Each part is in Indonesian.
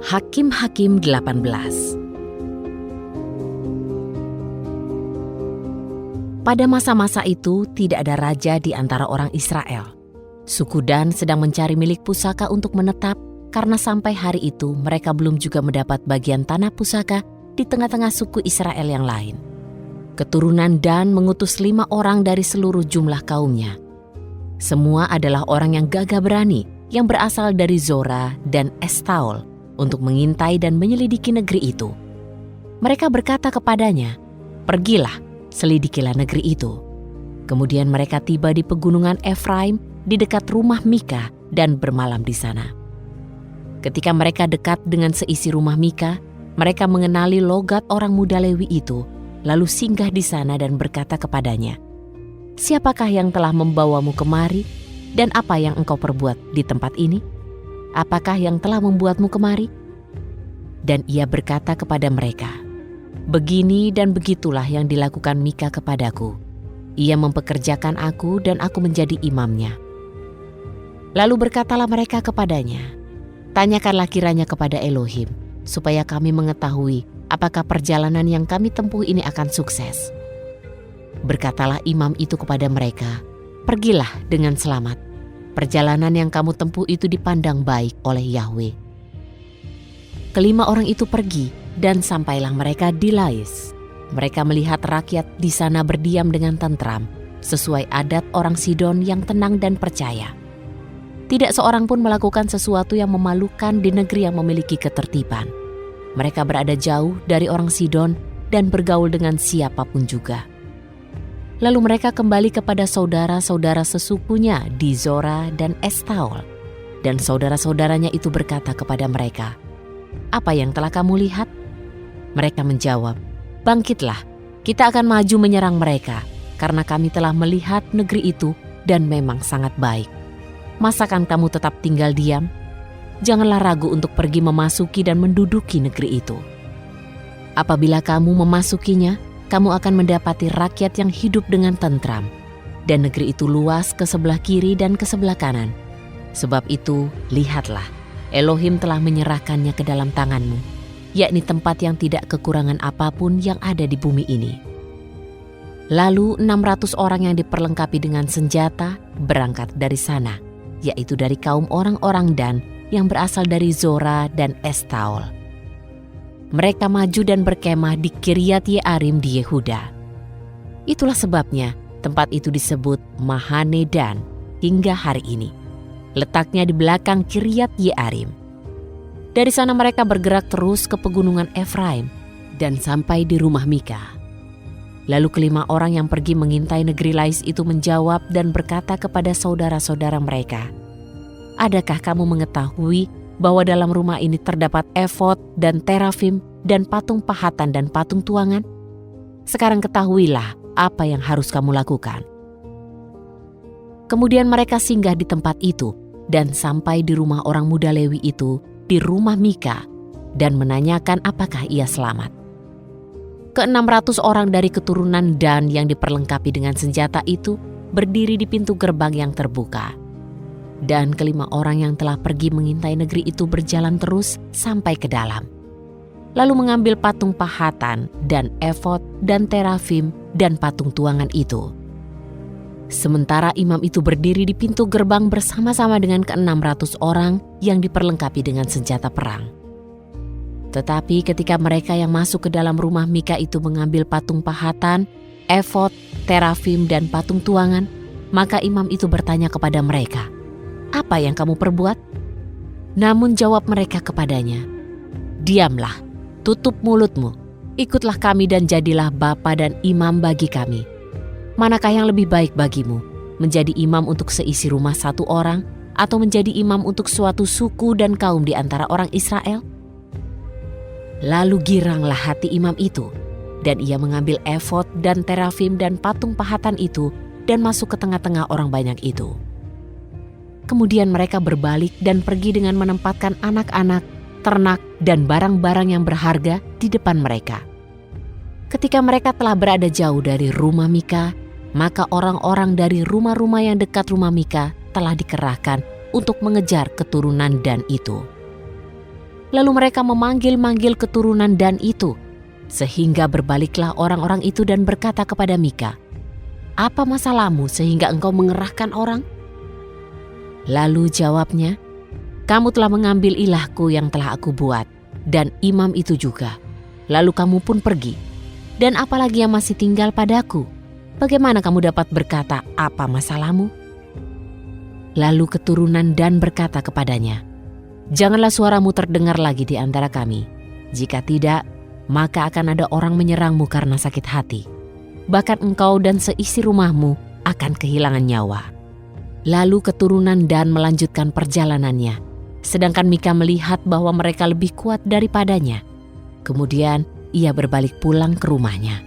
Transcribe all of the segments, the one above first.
Hakim-Hakim 18. Pada masa-masa itu tidak ada raja di antara orang Israel. Suku Dan sedang mencari milik pusaka untuk menetap karena sampai hari itu mereka belum juga mendapat bagian tanah pusaka di tengah-tengah suku Israel yang lain. Keturunan Dan mengutus 5 orang dari seluruh jumlah kaumnya. Semua adalah orang yang gagah berani yang berasal dari Zora dan Estaol untuk mengintai dan menyelidiki negeri itu. Mereka berkata kepadanya, "Pergilah, selidikilah negeri itu." Kemudian mereka tiba di pegunungan Efraim di dekat rumah Mika dan bermalam di sana. Ketika mereka dekat dengan seisi rumah Mika, mereka mengenali logat orang muda Lewi itu, lalu singgah di sana dan berkata kepadanya, "Siapakah yang telah membawamu kemari, dan apa yang engkau perbuat di tempat ini? Apakah yang telah membuatmu kemari?" Dan ia berkata kepada mereka, "Begini dan begitulah yang dilakukan Mika kepadaku. Ia mempekerjakan aku dan aku menjadi imamnya." Lalu berkatalah mereka kepadanya, "Tanyakanlah kiranya kepada Elohim, supaya kami mengetahui apakah perjalanan yang kami tempuh ini akan sukses." Berkatalah imam itu kepada mereka, "Pergilah dengan selamat. Perjalanan yang kamu tempuh itu dipandang baik oleh Yahweh." Kelima orang itu pergi dan sampailah mereka di Lais. Mereka melihat rakyat di sana berdiam dengan tentram, sesuai adat orang Sidon yang tenang dan percaya. Tidak seorang pun melakukan sesuatu yang memalukan di negeri yang memiliki ketertiban. Mereka berada jauh dari orang Sidon dan bergaul dengan siapapun juga. Lalu mereka kembali kepada saudara-saudara sesukunya di Zora dan Estaol. Dan saudara-saudaranya itu berkata kepada mereka, "Apa yang telah kamu lihat?" Mereka menjawab, "Bangkitlah, kita akan maju menyerang mereka, karena kami telah melihat negeri itu dan memang sangat baik. Masakan kamu tetap tinggal diam? Janganlah ragu untuk pergi memasuki dan menduduki negeri itu. Apabila kamu memasukinya, kamu akan mendapati rakyat yang hidup dengan tentram, dan negeri itu luas ke sebelah kiri dan ke sebelah kanan. Sebab itu, lihatlah, Elohim telah menyerahkannya ke dalam tanganmu, yakni tempat yang tidak kekurangan apapun yang ada di bumi ini." Lalu 600 orang yang diperlengkapi dengan senjata berangkat dari sana, yaitu dari kaum orang-orang Dan yang berasal dari Zora dan Estaol. Mereka maju dan berkemah di Kiryat Yearim di Yehuda. Itulah sebabnya tempat itu disebut Mahane Dan hingga hari ini. Letaknya di belakang Kiryat Yearim. Dari sana mereka bergerak terus ke pegunungan Efraim dan sampai di rumah Mika. Lalu kelima orang yang pergi mengintai negeri Lais itu menjawab dan berkata kepada saudara-saudara mereka, "Adakah kamu mengetahui bahwa dalam rumah ini terdapat efod dan terafim dan patung pahatan dan patung tuangan? Sekarang ketahuilah apa yang harus kamu lakukan." Kemudian mereka singgah di tempat itu dan sampai di rumah orang muda Lewi itu, di rumah Mika, dan menanyakan apakah ia selamat. Ke-600 orang dari keturunan Dan yang diperlengkapi dengan senjata itu berdiri di pintu gerbang yang terbuka. Dan kelima orang yang telah pergi mengintai negeri itu berjalan terus sampai ke dalam. Lalu mengambil patung pahatan dan efod dan terafim dan patung tuangan itu. Sementara imam itu berdiri di pintu gerbang bersama-sama dengan ke-600 orang yang diperlengkapi dengan senjata perang. Tetapi ketika mereka yang masuk ke dalam rumah Mika itu mengambil patung pahatan, efod, terafim dan patung tuangan, maka imam itu bertanya kepada mereka, "Apa yang kamu perbuat?" Namun jawab mereka kepadanya, "Diamlah, tutup mulutmu, ikutlah kami dan jadilah bapa dan imam bagi kami. Manakah yang lebih baik bagimu, menjadi imam untuk seisi rumah satu orang, atau menjadi imam untuk suatu suku dan kaum di antara orang Israel?" Lalu giranglah hati imam itu, dan ia mengambil efod dan terafim dan patung pahatan itu dan masuk ke tengah-tengah orang banyak itu. Kemudian mereka berbalik dan pergi dengan menempatkan anak-anak, ternak, dan barang-barang yang berharga di depan mereka. Ketika mereka telah berada jauh dari rumah Mika, maka orang-orang dari rumah-rumah yang dekat rumah Mika telah dikerahkan untuk mengejar keturunan Dan itu. Lalu mereka memanggil-manggil keturunan Dan itu, sehingga berbaliklah orang-orang itu dan berkata kepada Mika, "Apa masalahmu sehingga engkau mengerahkan orang?" Lalu jawabnya, "Kamu telah mengambil ilahku yang telah aku buat, dan imam itu juga. Lalu kamu pun pergi. Dan apalagi yang masih tinggal padaku? Bagaimana kamu dapat berkata, apa masalahmu?" Lalu keturunan Dan berkata kepadanya, "Janganlah suaramu terdengar lagi di antara kami. Jika tidak, maka akan ada orang menyerangmu karena sakit hati. Bahkan engkau dan seisi rumahmu akan kehilangan nyawa." Lalu keturunan Dan melanjutkan perjalanannya, sedangkan Mika melihat bahwa mereka lebih kuat daripadanya. Kemudian ia berbalik pulang ke rumahnya.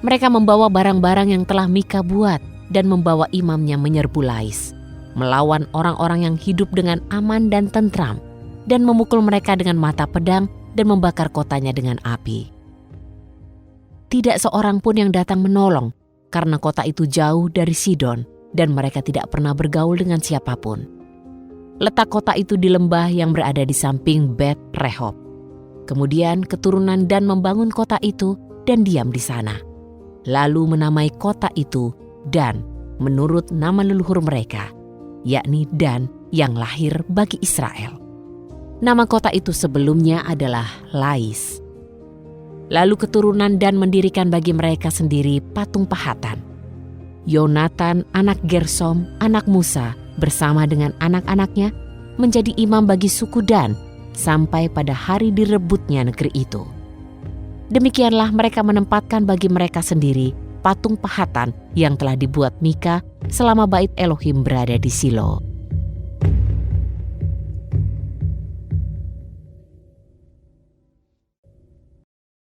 Mereka membawa barang-barang yang telah Mika buat dan membawa imamnya menyerbu Lais, melawan orang-orang yang hidup dengan aman dan tentram, dan memukul mereka dengan mata pedang dan membakar kotanya dengan api. Tidak seorang pun yang datang menolong, karena kota itu jauh dari Sidon, dan mereka tidak pernah bergaul dengan siapapun. Letak kota itu di lembah yang berada di samping Bet Rehob. Kemudian keturunan Dan membangun kota itu dan diam di sana. Lalu menamai kota itu Dan menurut nama leluhur mereka, yakni Dan yang lahir bagi Israel. Nama kota itu sebelumnya adalah Lais. Lalu keturunan Dan mendirikan bagi mereka sendiri patung pahatan. Yonatan anak Gersom, anak Musa, bersama dengan anak-anaknya menjadi imam bagi suku Dan sampai pada hari direbutnya negeri itu. Demikianlah mereka menempatkan bagi mereka sendiri patung pahatan yang telah dibuat Mika selama bait Elohim berada di Silo.